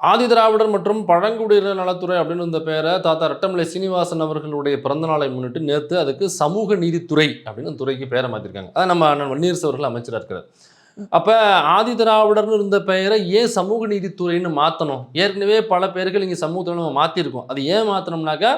ஆதி திராவிடர் மற்றும் பழங்குடியினர் நலத்துறை அப்படின்னு இந்த பேரை தாத்தா ரெட்டமலை சீனிவாசன் அவர்களுடைய பிறந்த நாளை முன்னிட்டு நேற்று அதுக்கு சமூக நீதித்துறை அப்படின்னு துறைக்கு பேரை மாற்றிருக்காங்க. அதான் நம்ம அண்ணன் வன்னியரசு அவர்கள் அமைச்சராக இருக்கிறார். அப்போ ஆதி திராவிடர்னு இருந்த பெயரை ஏன் சமூக நீதித்துறைன்னு மாற்றணும்? ஏற்கனவே பல பேர்கள் இங்கே சமூகத்தில் நம்ம மாற்றிருக்கோம். அது ஏன் மாற்றணும்னாக்கா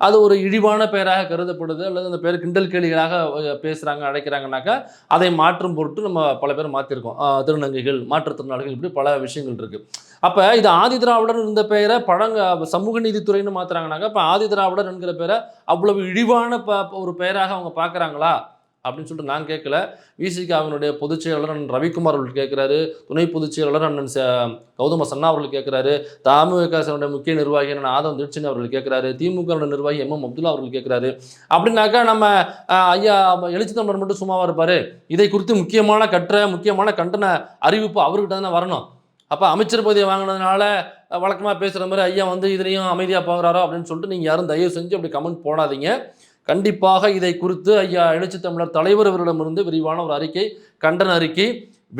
அது ஒரு இழிவான பெயராக கருதப்படுது, அல்லது அந்த பேர் கிண்டல் கேலிகளாக பேசுகிறாங்க, அழைக்கிறாங்கனாக்கா அதை மாற்றும் பொருட்டு நம்ம பல பேர் மாற்றிருக்கோம். திருநங்கைகள், மாற்றுத்திறனாளிகள், இப்படி பல விஷயங்கள் இருக்குது. அப்போ இது ஆதி திராவிடர் இருந்த பெயரை சமூக நீதித்துறைன்னு மாற்றுறாங்கனாக்கா இப்போ ஆதி திராவிடர் என்கிற பேரை அவ்வளவு இழிவான ஒரு பெயராக அவங்க பார்க்குறாங்களா அப்படின்னு சொல்லிட்டு நான் கேட்கல. விசிகாவினுடைய பொதுச் செயலாளர் அண்ணன் ரவிக்குமார் அவர்கள் கேட்குறாரு, துணை பொதுச் செயலாளர் அண்ணன் கௌதம சன்னா அவர்கள் கேட்குறாரு, தமுக முக்கிய நிர்வாகி அண்ணன் ஆதவன் திருச்சின் அவர்கள் கேட்குறாரு, திமுக நிர்வாகி எம் அப்துல்லா அவர்கள் கேட்குறாரு. அப்படின்னாக்கா நம்ம ஐயா எழுச்சி தமிழர் மட்டும் சும்மாவாக இருப்பார்? இதை குறித்து முக்கியமான கண்டன அறிவிப்பு அவர்கிட்ட தானே வரணும். அப்போ அமைச்சர் பதவியை வாங்கினதுனால வழக்கமாக பேசுகிற மாதிரி ஐயா வந்து இதுலேயும் அமைதியாக போகிறாரோ அப்படின்னு சொல்லிட்டு நீங்கள் யாரும் தயவு செஞ்சு அப்படி கமெண்ட் போடாதீங்க. கண்டிப்பாக இதை குறித்து ஐயா எழுச்சி தமிழர் தலைவர் அவரிடமிருந்து விரிவான ஒரு அறிக்கை, கண்டன அறிக்கை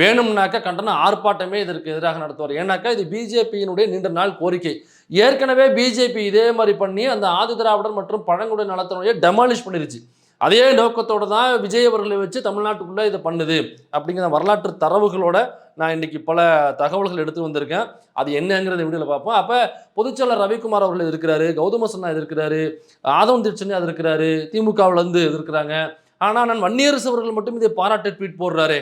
வேணும்னாக்கா கண்டன ஆர்ப்பாட்டமே இதற்கு எதிராக நடத்துவார். ஏன்னாக்கா இது பிஜேபியினுடைய நீண்ட நாள் கோரிக்கை. ஏற்கனவே பிஜேபி இதே மாதிரி பண்ணி அந்த ஆதி திராவிடர் மற்றும் பழங்குடி நலத்தினுடைய டெமாலிஷ் பண்ணிருச்சு. அதே நோக்கத்தோடு தான் விஜய் அவர்களை வச்சு தமிழ்நாட்டுக்குள்ளே இதை பண்ணுது அப்படிங்கிற வரலாற்று தரவுகளோட நான் இன்றைக்கி பல தகவல்கள் எடுத்து வந்திருக்கேன். அது என்னங்கிறத வீடியோவில் பார்ப்போம். அப்போ பொதுச்செயலர் ரவிக்குமார் அவர்கள் இருக்கிறாரு, கௌதம சன்னா இருக்கிறாரு, ஆதவன் திருச்சென்னை அது இருக்கிறாரு, திமுகவிலேருந்து இருக்கிறாங்க. ஆனால் நான் வன்னியரசு அவர்கள் மட்டும் இதை பாராட்டு ட்வீட் போடுறாரு.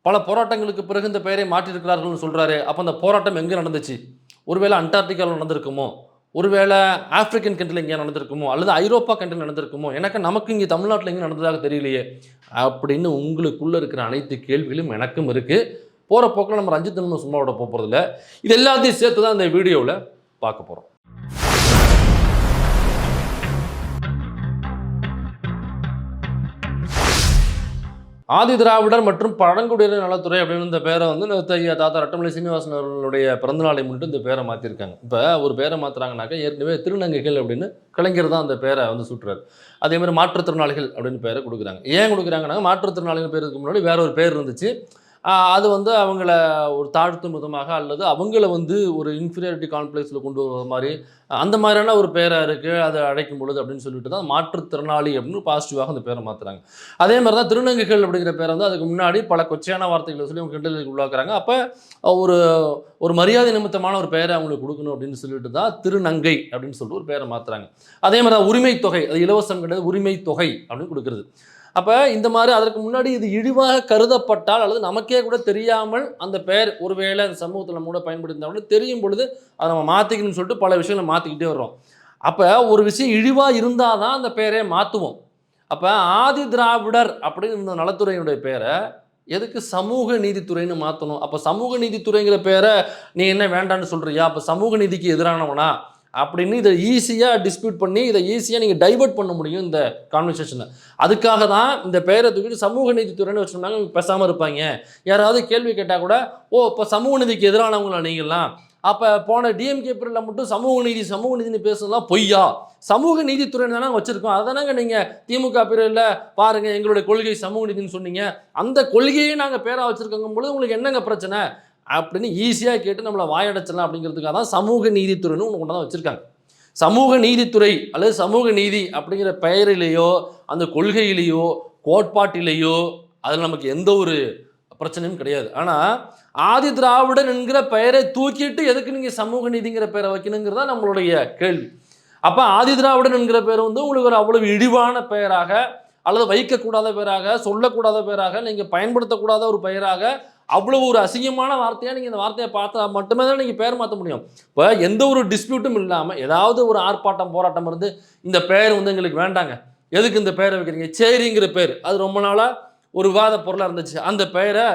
பல போராட்டங்களுக்கு பிறகு இந்த பெயரை மாற்றியிருக்கிறார்கள்னு சொல்கிறாரு. அப்போ அந்த போராட்டம் எங்கே நடந்துச்சு? ஒருவேளை அண்டார்டிகாவில் நடந்திருக்குமோ, ஒருவேளை ஆப்பிரிக்கன் கண்ட்ரியில் எங்கேயா நடந்திருக்குமோ, அல்லது ஐரோப்பா கண்ட்ரியில் நடந்திருக்குமோ, எனக்கு நமக்கு இங்கே தமிழ்நாட்டில் எங்கே நடந்ததாக தெரியலையே அப்படின்னு உங்களுக்குள்ளே இருக்கிற அனைத்து கேள்விகளும் எனக்கும் இருக்குது. போகிற போக்கில் நம்ம ரஞ்சித் நம்ம சும்மாவோட போகிறதில்ல. இது எல்லாத்தையும் சேர்த்து தான் இந்த வீடியோவில் பார்க்க போகிறோம். ஆதி திராவிடர் மற்றும் பழங்குடியினர் நலத்துறை அப்படின்னு இந்த பேரை வந்து தாத்தா ரெட்டமலை சீனிவாசன் அவர்களுடைய பிறந்தநாளை முன்னிட்டு இந்த பேரை மாற்றிருக்காங்க. இப்போ ஒரு பேரை மாற்றுறாங்கனாக்கா ஏற்கனவே திருநங்கைகள் அப்படின்னு கலைஞர் தான் அந்த பேரை வந்து சுட்டுறாரு. அதே மாதிரி மாற்றுத்திறனாளிகள் அப்படின்னு பேரை கொடுக்குறாங்க. ஏன் கொடுக்குறாங்கன்னாக்க மாற்றுத்திறனாளிகள் பேருக்கு முன்னாடி வேற ஒரு பேர் இருந்துச்சு. அது வந்து அவங்கள ஒரு தாழ்த்தும் விதமாக அல்லது அவங்கள வந்து ஒரு இன்ஃபீரியாரிட்டி காம்ப்ளெக்ஸில் கொண்டு வர மாதிரி அந்த மாதிரியான ஒரு பேராக இருக்குது அதை அழைக்கும் பொழுது அப்படின்னு சொல்லிட்டு தான் மாற்றுத்திறனாளி அப்படின்னு பாசிட்டிவாக அந்த பேரை மாற்றுறாங்க. அதே மாதிரி தான் திருநங்கைகள் அப்படிங்கிற பேரை வந்து அதுக்கு முன்னாடி பல கொச்சையான வார்த்தைகளை சொல்லி அவங்க கிண்டலுக்கு உள்ளாக்குறாங்க. அப்போ ஒரு ஒரு மரியாதை நிமித்தமான ஒரு பெயரை அவங்களுக்கு கொடுக்கணும் அப்படின்னு சொல்லிட்டு தான் திருநங்கை அப்படின்னு சொல்லிட்டு ஒரு பேரை மாற்றுறாங்க. அதே மாதிரி தான் உரிமை தொகை, அது இலவசம் கிடையாது, உரிமை தொகை அப்படின்னு கொடுக்குறது. அப்போ இந்த மாதிரி அதற்கு முன்னாடி இது இழிவாக கருதப்பட்டால் அல்லது நமக்கே கூட தெரியாமல் அந்த பெயர் ஒருவேளை அந்த சமூகத்தில் நம்ம கூட பயன்படுத்தினாலும் தெரியும் பொழுது அதை நம்ம மாற்றிக்கணும்னு சொல்லிட்டு பல விஷயங்களை மாற்றிக்கிட்டே வர்றோம். அப்போ ஒரு விஷயம் இழிவாக இருந்தால் தான் அந்த பெயரை மாற்றுவோம். அப்போ ஆதி திராவிடர் அப்படின்னு இந்த நலத்துறையினுடைய பேரை எதுக்கு சமூக நீதித்துறைன்னு மாற்றணும்? அப்போ சமூக நீதித்துறைங்கிற பேரை நீ என்ன வேண்டான்னு சொல்கிறியா? அப்போ சமூக நீதிக்கு எதிரானவனா அப்படின்னு இதை ஈஸியாக டிஸ்பியூட் பண்ணி இதை ஈஸியாக நீங்கள் டைவர்ட் பண்ண முடியும் இந்த கான்வர்சேஷனை. அதுக்காக தான் இந்த பெயரை தூக்கிட்டு சமூக நீதித்துறைன்னு வச்சுருந்தாங்க. பேசாமல் இருப்பாங்க. யாராவது கேள்வி கேட்டால் கூட இப்போ சமூக நீதிக்கு எதிரானவங்களா நீங்கள்லாம்? அப்போ போன டிஎம்கே பீரியடில் மட்டும் சமூக நீதினு பேசுனதுலாம் பொய்யா? சமூக நீதித்துறைன்னு தானே வச்சுருக்கோம். அதனாங்க நீங்கள் திமுக பீரியடில் பாருங்கள் எங்களுடைய கொள்கை சமூக நீதினு சொன்னீங்க. அந்த கொள்கையை நாங்கள் பேராக வச்சுருக்கோங்கும் பொழுது உங்களுக்கு என்னங்க பிரச்சனை அப்படின்னு ஈஸியாக கேட்டு நம்மளை வாயடைச்சலாம் அப்படிங்கிறதுக்காக தான் சமூக நீதித்துறைன்னு ஒன்று கொண்டு தான் வச்சுருக்காங்க. சமூக நீதித்துறை அல்லது சமூக நீதி அப்படிங்கிற பெயரிலேயோ அந்த கொள்கையிலேயோ கோட்பாட்டிலேயோ அதில் நமக்கு எந்த ஒரு பிரச்சனையும் கிடையாது. ஆனால் ஆதி திராவிடன் என்கிற பெயரை தூக்கிட்டு எதுக்கு நீங்கள் சமூக நீதிங்கிற பெயரை வைக்கணுங்கிறதா நம்மளுடைய கேள்வி. அப்போ ஆதி திராவிடன் என்கிற பெயர் வந்து உங்களுக்கு ஒரு அவ்வளவு இழிவான பெயராக அல்லது வைக்கக்கூடாத பெயராக சொல்லக்கூடாத பெயராக நீங்கள் பயன்படுத்தக்கூடாத ஒரு பெயராக அவ்வளவு ஒரு அசிங்கமான வார்த்தையாக நீங்கள் இந்த வார்த்தையை பார்த்தா மட்டுமே தான் நீங்கள் பேர் மாற்ற முடியும். இப்போ எந்த ஒரு டிஸ்பியூட்டும் இல்லாமல் ஏதாவது ஒரு ஆர்ப்பாட்டம் போராட்டம் இருந்து இந்த பெயர் வந்து எங்களுக்கு வேண்டாங்க, எதுக்கு இந்த பெயரை வைக்கிறீங்க, சேரிங்கிற பேர் அது ரொம்ப நாளாக ஒரு விவாத பொருளாக இருந்துச்சு. அந்த பெயரை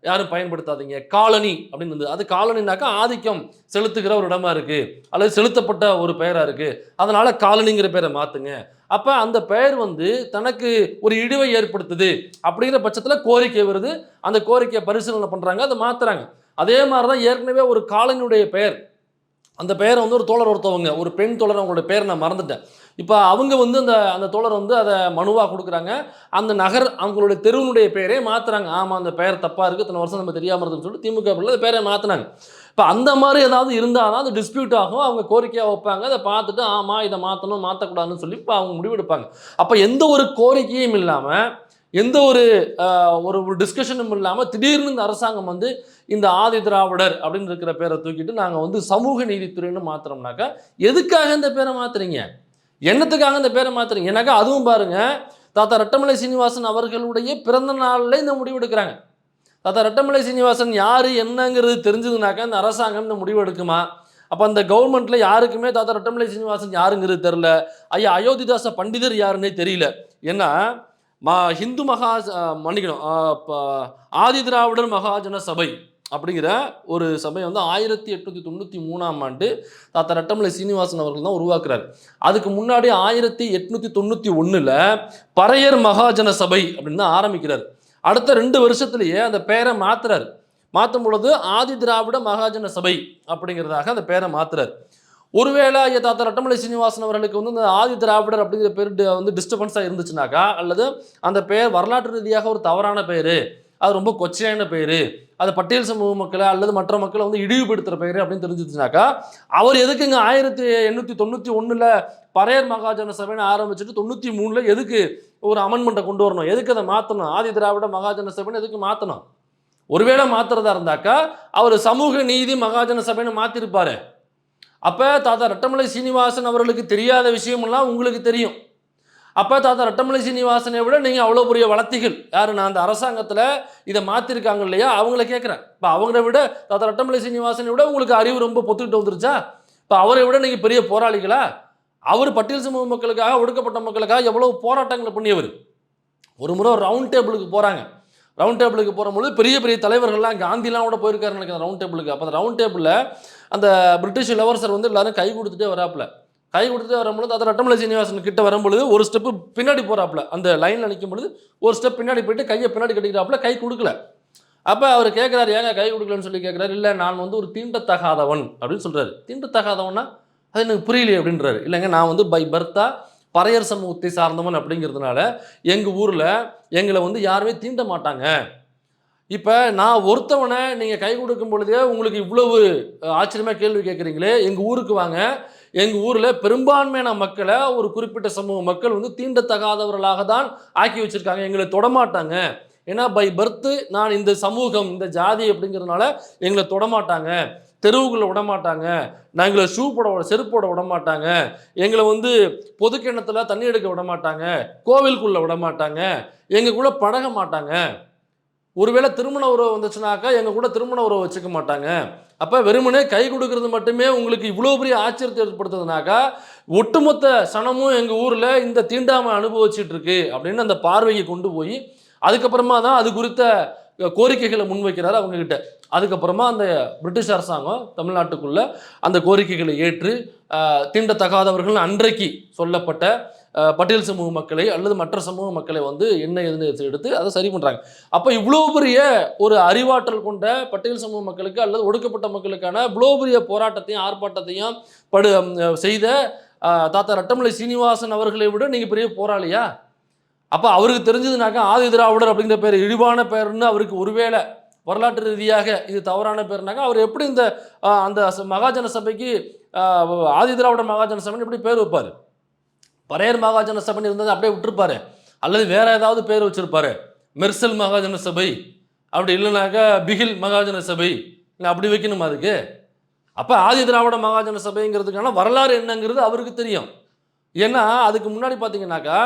யாரும் பயன்படுத்தாதீங்க. காலனி அப்படின்னு இருந்தது. அது காலனினாக்கா ஆதிக்கம் செலுத்துகிற ஒரு இடமா இருக்குது அல்லது செலுத்தப்பட்ட ஒரு பெயராக இருக்குது, அதனால் காலனிங்கிற பேரை மாற்றுங்க. அப்போ அந்த பெயர் வந்து தனக்கு ஒரு இழிவை ஏற்படுத்துது அப்படிங்கிற பட்சத்தில் கோரிக்கை வருது. அந்த கோரிக்கையை பரிசீலனை பண்ணுறாங்க, அதை மாற்றுறாங்க. அதே மாதிரி தான் ஏற்கனவே ஒரு காலனியுடைய பெயர், அந்த பெயரை வந்து ஒரு தோழர் ஒருத்தவங்க ஒரு பெண் தோழர் அவங்களோட பேரை நான் மறந்துட்டேன். இப்போ அவங்க வந்து அந்த தோழர் வந்து அதை மனுவாக கொடுக்குறாங்க. அந்த நகர் அவங்களுடைய தெருவினுடைய பெயரே மாற்றுறாங்க. ஆமாம் அந்த பெயர் தப்பாக இருக்குது, இத்தனை வருஷம் நம்ம தெரியாமல் இருக்குன்னு சொல்லிட்டு திமுக அந்த பேரை மாற்றினாங்க. இப்போ அந்த மாதிரி ஏதாவது இருந்தால் தான் அது டிஸ்பியூட் ஆகும், அவங்க கோரிக்கையாக வைப்பாங்க, அதை பார்த்துட்டு ஆமாம் இதை மாற்றணும் மாற்றக்கூடாதுன்னு சொல்லி இப்போ அவங்க முடிவெடுப்பாங்க. அப்போ எந்த ஒரு கோரிக்கையும் இல்லாமல் எந்த ஒரு ஒரு டிஸ்கஷனும் இல்லாமல் திடீர்னு இந்த அரசாங்கம் வந்து இந்த ஆதி திராவிடர் அப்படின்னு இருக்கிற பேரை தூக்கிட்டு நாங்கள் வந்து சமூக நீதித்துறைன்னு மாற்றுறோம்னாக்கா எதுக்காக இந்த பேரை மாற்றுறீங்க? என்னத்துக்காக இந்த பேரை மாற்றுறீங்க? ஏன்னாக்கா அதுவும் பாருங்க, தாத்தா ரெட்டமலை சீனிவாசன் அவர்களுடைய பிறந்த நாளில் இந்த முடிவு எடுக்கிறாங்க. தாத்தா ரெட்டமலை சீனிவாசன் யார் என்னங்கிறது தெரிஞ்சதுனாக்கா இந்த அரசாங்கம் இந்த முடிவு எடுக்குமா? அப்போ அந்த கவர்மெண்ட்டில் யாருக்குமே தாத்தா ரெட்டமலை சீனிவாசன் யாருங்கிறது தெரில, ஐயா அயோத்திதாச பண்டிதர் யாருன்னே தெரியல. ஏன்னா ஹிந்து மன்னிக்கணும், ஆதி திராவிடர் மகாஜன சபை அப்படிங்கிற ஒரு சபை வந்து 1893ஆம் ஆண்டு தாத்தா ரெட்டமலை சீனிவாசன் அவர்கள் தான் உருவாக்குறாரு. அதுக்கு முன்னாடி 1891 பறையர் மகாஜன சபை அப்படின்னு தான் ஆரம்பிக்கிறார். அடுத்த 2 வருஷத்துலேயே அந்த பேரை மாத்துறாரு. மாற்றும் பொழுது ஆதி திராவிட மகாஜன சபை அப்படிங்கிறதாக அந்த பேரை மாத்துறாரு. ஒருவேளை ஐயா தாத்தா ரெட்டமலை சீனிவாசன் அவர்களுக்கு வந்து இந்த ஆதி திராவிடர் அப்படிங்கிற பேர் வந்து டிஸ்டர்பன்ஸாக இருந்துச்சுனாக்கா, அல்லது அந்த பெயர் வரலாற்று ரீதியாக ஒரு தவறான பெயர், அது ரொம்ப கொச்சையான பெயர், அது பட்டியல் சமூக மக்களை அல்லது மற்ற மக்களை வந்து இழிவுபடுத்துகிற பெயர் அப்படின்னு தெரிஞ்சிச்சுனாக்கா, அவர் எதுக்குங்க 1891 பறையர் மகாஜன சபைன்னு ஆரம்பிச்சுட்டு 93 எதுக்கு ஒரு அமெண்ட்மெண்ட்டை கொண்டு வரணும்? எதுக்கு அதை மாற்றணும்? ஆதி திராவிட மகாஜன சபைன்னு எதுக்கு மாற்றணும்? ஒருவேளை மாற்றுறதா இருந்தாக்கா அவர் சமூக நீதி மகாஜன சபைன்னு மாற்றிருப்பாரு. அப்போ தாத்தா ரெட்டமலை சீனிவாசன் அவர்களுக்கு தெரியாத விஷயமெல்லாம் உங்களுக்கு தெரியும். அப்போ தாத்தா ரெட்டமலை சீனிவாசனை விட நீங்கள் அவ்வளோ பெரிய வளர்த்திகள் யார்? நான் அந்த அரசாங்கத்தில் இதை மாற்றிருக்காங்க இல்லையா, அவங்கள கேட்குறேன். இப்போ அவங்கள விட தாத்தா ரெட்டமலை சீனிவாசனை விட உங்களுக்கு அறிவு ரொம்ப பொத்துக்கிட்டு வந்துருச்சா? இப்போ அவரை விட நீங்கள் பெரிய போராளிகளா? அவர் பட்டியல் சமூக மக்களுக்காக, ஒடுக்கப்பட்ட மக்களுக்காக எவ்வளோ போராட்டங்களை பண்ணியவர். ஒரு முறை ரவுண்ட் டேபிளுக்கு போகிறாங்க. ரவுண்ட் டேபிளுக்கு போகும்போது பெரிய பெரிய தலைவர்கள்லாம், காந்திலாம் கூட போயிருக்காரு நினைக்கிறேன் ரவுண்ட் டேபிளுக்கு. அப்போ அந்த ரவுண்ட் டேபிளில் அந்த பிரிட்டிஷ் இளவரசர் வந்து எல்லாரும் கை கொடுத்துட்டே வராப்புல. கை கொடுத்துட்டே வரும்பொழுது அது ரெட்டமலை சீனிவாசன் கிட்ட வரும்பொழுது ஒரு ஸ்டெப்பு பின்னாடி போகிறாப்புல. அந்த லைனில் நிற்கும் பொழுது ஒரு ஸ்டெப் பின்னாடி போயிட்டு கையை பின்னாடி கட்டிக்கிறாப்புல, கை கொடுக்கல. அப்போ அவர் கேட்குறாரு, ஏங்க கை கொடுக்கலன்னு சொல்லி கேட்குறாரு. இல்லை நான் வந்து ஒரு தீண்டத்தகாதவன் அப்படின்னு சொல்கிறாரு. தீண்டத்தகாதவன்னா அது எனக்கு புரியலையே அப்படின்றாரு. இல்லைங்க நான் வந்து பை பர்த்தா பறையர் சமூகத்தை சார்ந்தவன் அப்படிங்கிறதுனால எங்கள் ஊரில் எங்களை வந்து யாருமே தீண்ட மாட்டாங்க. இப்போ நான் ஒருத்தவனை நீங்கள் கை கொடுக்கும் பொழுதே உங்களுக்கு இவ்வளவு ஆச்சரியமாக கேள்வி கேட்குறீங்களே, எங்கள் ஊருக்கு வாங்க. எங்கள் ஊரில் பெரும்பான்மையான மக்களை ஒரு குறிப்பிட்ட சமூக மக்கள் வந்து தீண்டத்தகாதவர்களாக தான் ஆக்கி வச்சுருக்காங்க, எங்களை தொடமாட்டாங்க. ஏன்னா பை பர்த்து நான் இந்த சமூகம் இந்த ஜாதி அப்படிங்கிறதுனால எங்களை தொடமாட்டாங்க, தெருவுக்குள்ளே விடமாட்டாங்க, நாங்களை ஷூ போட செருப்போட விடமாட்டாங்க, எங்களை வந்து பொது கிணத்துல தண்ணி எடுக்க விடமாட்டாங்க, கோவிலுக்குள்ளே விடமாட்டாங்க, எங்கள் கூட பழக மாட்டாங்க. ஒருவேளை திருமண உறவு வந்துச்சுனாக்கா எங்கள் கூட திருமண உறவு வச்சுக்க மாட்டாங்க. அப்போ வெறுமனே கை கொடுக்கறது மட்டுமே உங்களுக்கு இவ்வளோ பெரிய ஆச்சரியத்தை ஏற்படுத்துறதுனாக்கா ஒட்டுமொத்த சனமும் எங்கள் ஊரில் இந்த தீண்டாமை அனுபவிச்சுட்டு இருக்கு அப்படின்னு அந்த பார்வையை கொண்டு போய் அதுக்கப்புறமா தான் அது குறித்த கோரிக்கைகளை முன்வைக்கிறாரு அவங்கக்கிட்ட. அதுக்கப்புறமா அந்த பிரிட்டிஷ் அரசாங்கம் தமிழ்நாட்டுக்குள்ளே அந்த கோரிக்கைகளை ஏற்று தீண்டத்தகாதவர்கள் அன்றைக்கு சொல்லப்பட்ட பட்டியல் சமூக மக்களை அல்லது மற்ற சமூக மக்களை வந்து என்ன எதுன்னு எடுத்து அதை சரி பண்ணுறாங்க. அப்போ இவ்வளோ பெரிய ஒரு அறிவாற்றல் கொண்ட பட்டியல் சமூக மக்களுக்கு அல்லது ஒடுக்கப்பட்ட மக்களுக்கான இவ்வளோ பெரிய போராட்டத்தையும் ஆர்ப்பாட்டத்தையும் செய்த தாத்தா ரெட்டமலை சீனிவாசன் அவர்களை விட நீங்கள் பெரிய போராளியா? அப்போ அவருக்கு தெரிஞ்சதுனாக்கா ஆதி திராவிடர் அப்படிங்கிற பேர் இழிவான பேர்னு அவருக்கு ஒருவேளை வரலாற்று ரீதியாக இது தவறான பேர்னாக்கா அவர் எப்படி இந்த அந்த மகாஜன சபைக்கு ஆதி திராவிட மகாஜன சபைன்னு எப்படி பேர் வைப்பார்? பறையர் மகாஜன சபைன்னு இருந்தது அப்படியே விட்டுருப்பாரு, அல்லது வேற ஏதாவது பேர் வச்சிருப்பாரு, மெர்சல் மகாஜன சபை, அப்படி இல்லைனாக்கா பிகில் மகாஜன சபை, இல்லை அப்படி வைக்கணுமா அதுக்கு? அப்போ ஆதி திராவிட மகாஜன சபைங்கிறதுக்கான வரலாறு என்னங்கிறது அவருக்கு தெரியும். ஏன்னா அதுக்கு முன்னாடி பார்த்தீங்கன்னாக்கா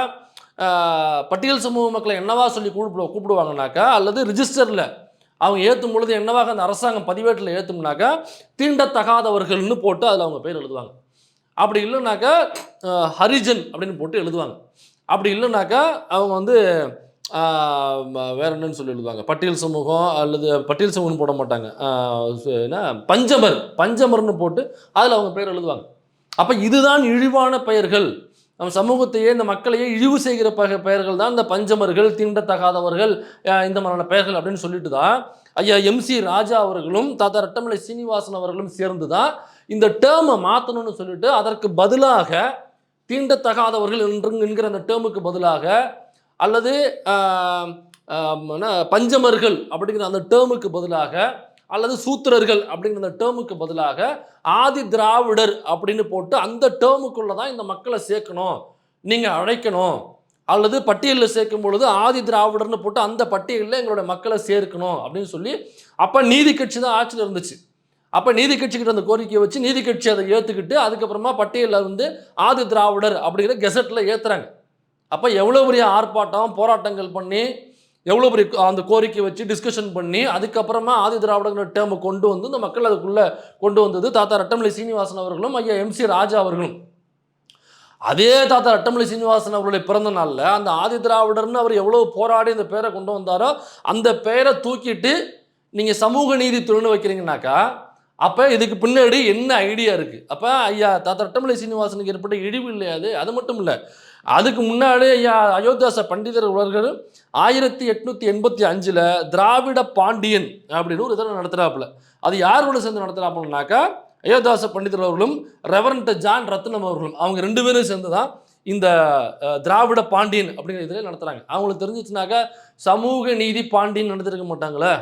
பட்டியல் சமூக மக்களை என்னவா சொல்லி கூப்பிடுவாங்கனாக்கா, அல்லது ரிஜிஸ்டரில் அவங்க ஏற்றும் பொழுது என்னவாக அந்த அரசாங்கம் பதிவேட்டில் ஏற்றும்னாக்கா தீண்டத்தகாதவர்கள்னு போட்டு அதில் அவங்க பேர் எழுதுவாங்க. அப்படி இல்லைனாக்கா ஹரிஜன் அப்படின்னு போட்டு எழுதுவாங்க. அப்படி இல்லைனாக்கா அவங்க வந்து வேற என்னன்னு சொல்லி எழுதுவாங்க, பட்டியல் சமூகம் அல்லது பட்டியல் சமூகம்னு போட மாட்டாங்க, என்ன பஞ்சமர்னு போட்டு அதில் அவங்க பேர் எழுதுவாங்க. அப்போ இதுதான் இழிவான பெயர்கள், நம்ம சமூகத்தையே இந்த மக்களையே இழிவு செய்கிற பெயர்கள் தான் இந்த பஞ்சமர்கள், தீண்டத்தகாதவர்கள், இந்த மாதிரியான பெயர்கள் அப்படின்னு சொல்லிட்டு தான் ஐயா MC ராஜா அவர்களும் தாத்தா ரெட்டமலை சீனிவாசன் அவர்களும் சேர்ந்து தான் இந்த டேர்மை மாற்றணும்னு சொல்லிட்டு அதற்கு பதிலாக தீண்டத்தகாதவர்கள் என்கிற அந்த டேர்முக்கு பதிலாக அல்லது பஞ்சமர்கள் அப்படிங்கிற அந்த டேர்முக்கு பதிலாக அல்லது சூத்திரர்கள் அப்படிங்கிற அந்த டேர்முக்கு பதிலாக ஆதி திராவிடர் அப்படின்னு போட்டு அந்த டேர்முக்குள்ள தான் இந்த மக்களை சேர்க்கணும், நீங்கள் அழைக்கணும், அல்லது பட்டியலில் சேர்க்கும் பொழுது ஆதி திராவிடர்னு போட்டு அந்த பட்டியலில் எங்களோட மக்களை சேர்க்கணும் அப்படின்னு சொல்லி அப்போ நீதி கட்சி தான் ஆட்சியில் இருந்துச்சு. அப்போ நீதி கட்சிக்கிட்ட அந்த கோரிக்கையை வச்சு நீதி கட்சி அதை ஏற்றுக்கிட்டு அதுக்கப்புறமா பட்டியலில் வந்து ஆதி திராவிடர் அப்படிங்கிற கெசட்டில் ஏற்றுறாங்க. அப்போ எவ்வளோ பெரிய ஆர்ப்பாட்டம் போராட்டங்கள் பண்ணி எவ்வளோ பெரிய அந்த கோரிக்கை வச்சு டிஸ்கஷன் பண்ணி அதுக்கப்புறமா ஆதி திராவிடங்கிற டேர்மை கொண்டு வந்து இந்த மக்கள் அதுக்குள்ளே கொண்டு வந்தது தாத்தா ரட்டமலை சீனிவாசன் அவர்களும் ஐயா MC ராஜா அவர்களும். அதே தாத்தா ரட்டமலை சீனிவாசன் அவர்களுடைய பிறந்த நாளில் அந்த ஆதி திராவிடர்னு அவர் எவ்வளோ போராடி இந்த பேரை கொண்டு வந்தாரோ அந்த பேரை தூக்கிட்டு நீங்கள் சமூக நீதித்துறைன்னு வைக்கிறீங்கனாக்கா அப்போ இதுக்கு பின்னாடி என்ன ஐடியா இருக்குது? அப்போ ஐயா தாத்தா ரட்டமலை சீனிவாசனுக்கு ஏற்பட்ட இழிவு இல்லையாது. அது மட்டும் இல்லை, அதுக்கு முன்னாடி ஐயா அயோத்தியாச பண்டிதர் அவர்கள் 1885 திராவிட பாண்டியன் அப்படின்னு ஒரு இதில் நடத்துகிறாப்புல. அது யாரோட சேர்ந்து நடத்துகிறாப்புலனாக்கா அயோத்தியாச பண்டிதர் அவர்களும் ரெவரண்ட் ஜான் ரத்னம் அவர்களும், அவங்க 2 பேரும் சேர்ந்து தான் இந்த திராவிட பாண்டியன் அப்படிங்கிற இதில் நடத்துகிறாங்க. அவங்களுக்கு தெரிஞ்சிச்சுனாக்கா சமூக நீதி பாண்டியன் நடத்திருக்க மாட்டாங்களே,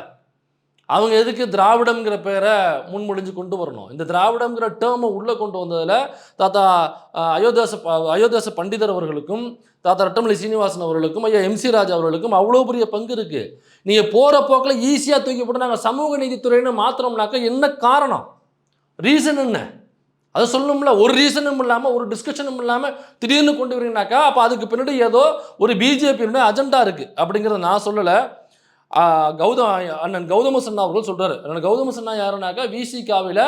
அவங்க எதுக்கு திராவிடம்ங்கிற பேரை முன்மொழிஞ்சு கொண்டு வரணும்? இந்த திராவிடம்ங்கிற டேர்மை உள்ளே கொண்டு வந்ததில் தாத்தா அயோத்தியாச பண்டிதர் அவர்களுக்கும் தாத்தா ரட்டமலை சீனிவாசன் அவர்களுக்கும் ஐயா MC ராஜா அவர்களுக்கும் அவ்வளோ பெரிய பங்கு இருக்குது. நீங்கள் போகிற போக்கில் ஈஸியாக தூக்கி போட்டு நாங்கள் சமூக நீதித்துறைன்னு மாத்திரம்னாக்கா என்ன காரணம், ரீசன் என்ன? அதை சொல்லணும்ல. ஒரு ரீசனும் இல்லாமல் ஒரு டிஸ்கஷனும் இல்லாமல் திடீர்னு கொண்டு வரீங்கனாக்கா அப்போ அதுக்கு பின்னாடி ஏதோ ஒரு பிஜேபியினுடைய அஜெண்டா இருக்குது அப்படிங்கிறத நான் சொல்லலை. அண்ணன் கௌதம சன்னா அவர்கள் சொல்கிறார். அண்ணன் கௌதம சன்னா யாருனாக்கா விசிகாவில்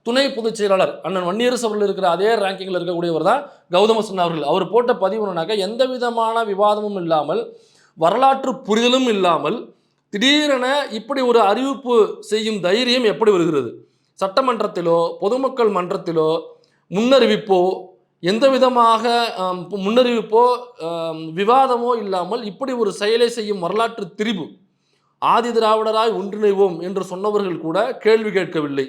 துணை பொதுச் செயலாளர் அண்ணன் வன்னியரசு அவர்கள் இருக்கிற அதே ரேங்கிங்கில் இருக்கக்கூடியவர் தான் கௌதம சன்னா அவர்கள். அவர் போட்ட பதிவுனாக்கா எந்த விதமான விவாதமும் இல்லாமல் வரலாற்று புரிதலும் இல்லாமல் திடீரென இப்படி ஒரு அறிவிப்பு செய்யும் தைரியம் எப்படி வருகிறது? சட்டமன்றத்திலோ பொதுமக்கள் மன்றத்திலோ முன்னறிவிப்போ எந்த விதமாக முன்னறிவிப்போ விவாதமோ இல்லாமல் இப்படி ஒரு செயலை செய்யும் வரலாற்று திரிபு ஆதி திராவிடராய் ஒன்றிணைவோம் என்று சொன்னவர்கள் கூட கேள்வி கேட்கவில்லை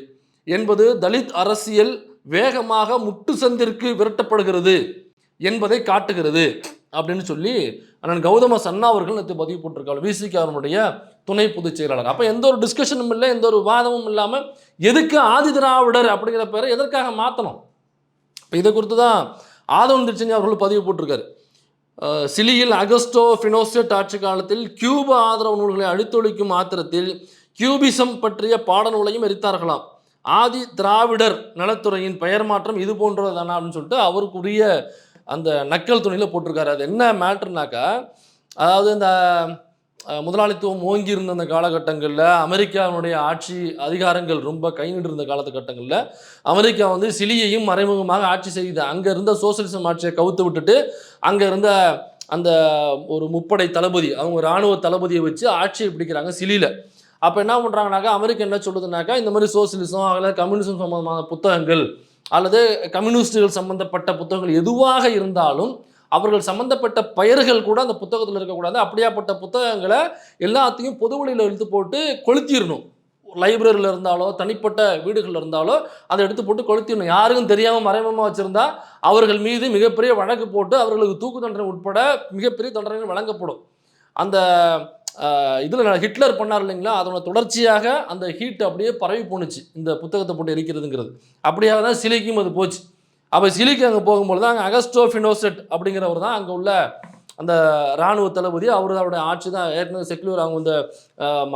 என்பது தலித் அரசியல் வேகமாக முட்டு சந்திற்கு விரட்டப்படுகிறது என்பதை காட்டுகிறது அப்படின்னு சொல்லி அண்ணன் கௌதம சன்னா அவர்கள் நேற்று பதிவு போட்டிருக்காங்க, விசிகாவினுடைய துணை பொதுச் செயலாளர். அப்போ எந்த ஒரு டிஸ்கஷனும் இல்லை, எந்த ஒரு விவாதமும் இல்லாமல் எதுக்கு ஆதி திராவிடர் அப்படிங்கிற பேரை எதற்காக மாற்றணும்? இப்போ இதை குறித்து தான் ஆதவன் திருச்செஞ்சி அவர்கள் பதிவு போட்டிருக்காரு. சிலியில் அகஸ்டோ பினோசெட் ஆட்சி காலத்தில் கியூப ஆதரவு நூல்களை அழித்தொழிக்கும் ஆத்திரத்தில் கியூபிசம் பற்றிய பாடநூலையும் எரித்தார்களாம். ஆதி திராவிடர் நலத்துறையின் பெயர் மாற்றம் இது போன்றதானா அப்படின்னு சொல்லிட்டு அவருக்குரிய அந்த நக்கல் துணையில் போட்டிருக்காரு. அது என்ன மேட்ருனாக்கா, அதாவது இந்த முதலாளித்துவம் ஓங்கி இருந்த அந்த காலகட்டங்களில் அமெரிக்காவினுடைய ஆட்சி அதிகாரங்கள் ரொம்ப கை நின்றிருந்த காலகட்டங்களில் அமெரிக்கா வந்து சிலியையும் மறைமுகமாக ஆட்சி செய்யுது. அங்கே இருந்த சோசியலிசம் ஆட்சியை கவுத்து விட்டுட்டு அங்கே இருந்த அந்த ஒரு முப்படை தளபதி, அவங்க இராணுவ தளபதியை வச்சு ஆட்சியை பிடிக்கிறாங்க சிலியில். அப்போ என்ன பண்ணுறாங்கனாக்கா அமெரிக்கா என்ன சொல்லுதுனாக்கா இந்த மாதிரி சோசியலிசம் அல்லது கம்யூனிசம் சம்பந்தமான புத்தகங்கள் அல்லது கம்யூனிஸ்டுகள் சம்பந்தப்பட்ட புத்தகங்கள் எதுவாக இருந்தாலும் அவர்கள் சம்பந்தப்பட்ட பெயர்கள் கூட அந்த புத்தகத்தில் இருக்கக்கூடாது. அப்படியாப்பட்ட புத்தகங்களை எல்லாத்தையும் பொது வழியில் இழுத்து போட்டு கொளுத்திடணும். லைப்ரரியில் இருந்தாலோ தனிப்பட்ட வீடுகளில் இருந்தாலோ அதை எடுத்து போட்டு கொளுத்திடணும். யாருக்கும் தெரியாமல் மறைமுகமாக வச்சுருந்தா அவர்கள் மீது மிகப்பெரிய வழக்கு போட்டு அவர்களுக்கு தூக்கு தண்டனை உட்பட மிகப்பெரிய தண்டனை வழங்கப்படும். அந்த இதில் ஹிட்லர் பண்ணார் இல்லைங்களா, அதோட தொடர்ச்சியாக அந்த ஹீட் அப்படியே பரவி போணுச்சு இந்த புத்தகத்தை போட்டு எரிக்கிறதுங்கிறது. அப்படியாக தான் சிலிக்கும் அது போச்சு. அப்போ சிலிக்கு அங்கே போகும்போது தான் அங்கே அகஸ்டோ பினோசெட் அப்படிங்கிறவர் தான் அங்கே உள்ள அந்த இராணுவ தளபதி. அவருடைய ஆட்சி தான் ஏற்கனவே செக்குலர், அவங்க இந்த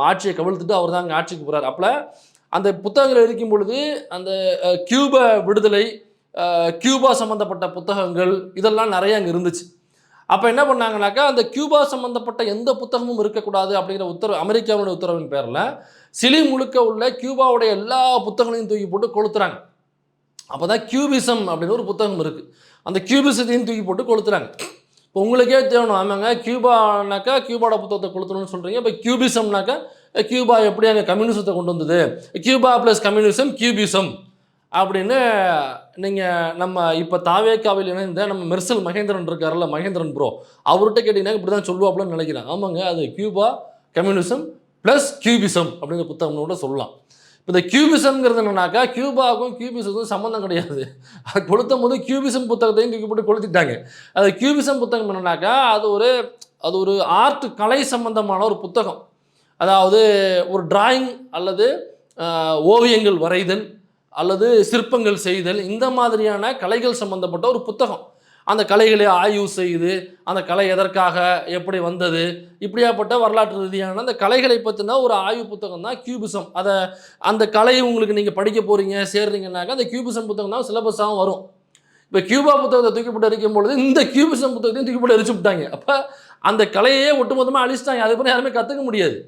ஆட்சியை கவிழ்த்துட்டு அவர் தான் அங்கே ஆட்சிக்கு போகிறார். அப்போ அந்த புத்தகங்கள் எரிக்கும் பொழுது அந்த கியூப விடுதலை, கியூபா சம்மந்தப்பட்ட புத்தகங்கள் இதெல்லாம் நிறைய அங்கே இருந்துச்சு. அப்போ என்ன பண்ணாங்கனாக்கா அந்த கியூபா சம்மந்தப்பட்ட எந்த புத்தகமும் இருக்கக்கூடாது அப்படிங்கிற உத்தரவு, அமெரிக்காவுடைய உத்தரவின் பேரில் சிலி முழுக்க உள்ள கியூபாவுடைய எல்லா புத்தகங்களையும் தூக்கி போட்டு கொளுத்துறாங்க. அப்போ தான் கியூபிசம் அப்படின்னு ஒரு புத்தகம் இருக்குது, அந்த கியூபிசத்தையும் தூக்கி போட்டு கொளுத்துறாங்க. இப்போ உங்களுக்கே தேவணும், ஆமாங்க கியூபானாக்கா கியூபாவோட புத்தகத்தை கொளுத்தணும்னு சொல்கிறீங்க, இப்போ கியூபிசம்னாக்கா கியூபா எப்படி அங்கே கம்யூனிசத்தை கொண்டு வந்தது, கியூபா ப்ளஸ் கம்யூனிசம் கியூபிசம் அப்படின்னு நீங்கள் நம்ம இப்போ தாவேக்காவில் இணைந்த நம்ம மெர்சல் மகேந்திரன் இருக்கார்ல, மகேந்திரன் ப்ரோ, அவர்கிட்ட கேட்டிங்கன்னா இப்படி தான் சொல்லுவாப்புலன்னு நினைக்கிறேன். ஆமாங்க, அது கியூபா கம்யூனிசம் ப்ளஸ் கியூபிசம் அப்படிங்கிற புத்தகம்னு கூட சொல்லலாம். இப்போ இந்த கியூபிசம்ங்கிறது என்னன்னாக்கா கியூபாவுக்கும் கியூபிசத்துக்கும் சம்மந்தம் கிடையாது. அது கொளுத்தும் போது கியூபிசம் புத்தகத்தையும் தூக்கி போட்டு கொளுத்திட்டாங்க. அது கியூபிசம் புத்தகம் என்னன்னாக்கா அது ஒரு ஆர்ட் கலை சம்பந்தமான ஒரு புத்தகம். அதாவது ஒரு டிராயிங் அல்லது ஓவியங்கள் வரைதல் அல்லது சிற்பங்கள் செய்தல், இந்த மாதிரியான கலைகள் சம்பந்தப்பட்ட ஒரு புத்தகம். அந்த கலைகளை ஆய்வு செய்து அந்த கலை எதற்காக எப்படி வந்தது, இப்படியாப்பட்ட வரலாற்று ரீதியான அந்த கலைகளை பற்றின ஒரு ஆய்வு புத்தகம் தான் கியூபிசம். அதை அந்த கலையை உங்களுக்கு நீங்கள் படிக்க போகிறீங்க சேர்றீங்கன்னாக்கா அந்த கியூபிசம் புத்தகம் தான் சிலபஸாகவும் வரும். இப்போ கியூபா புத்தகத்தை தூக்கி போட்டு எரிக்கும் பொழுது இந்த கியூபிசம் புத்தகத்தையும் தூக்கி போட்டு எரிச்சு விட்டாங்க. அப்போ அந்த கலையே ஒட்டுமொத்தமாக அழிச்சிட்டாங்க. அதுக்கப்புறம் யாருமே கற்றுக்க முடியாது.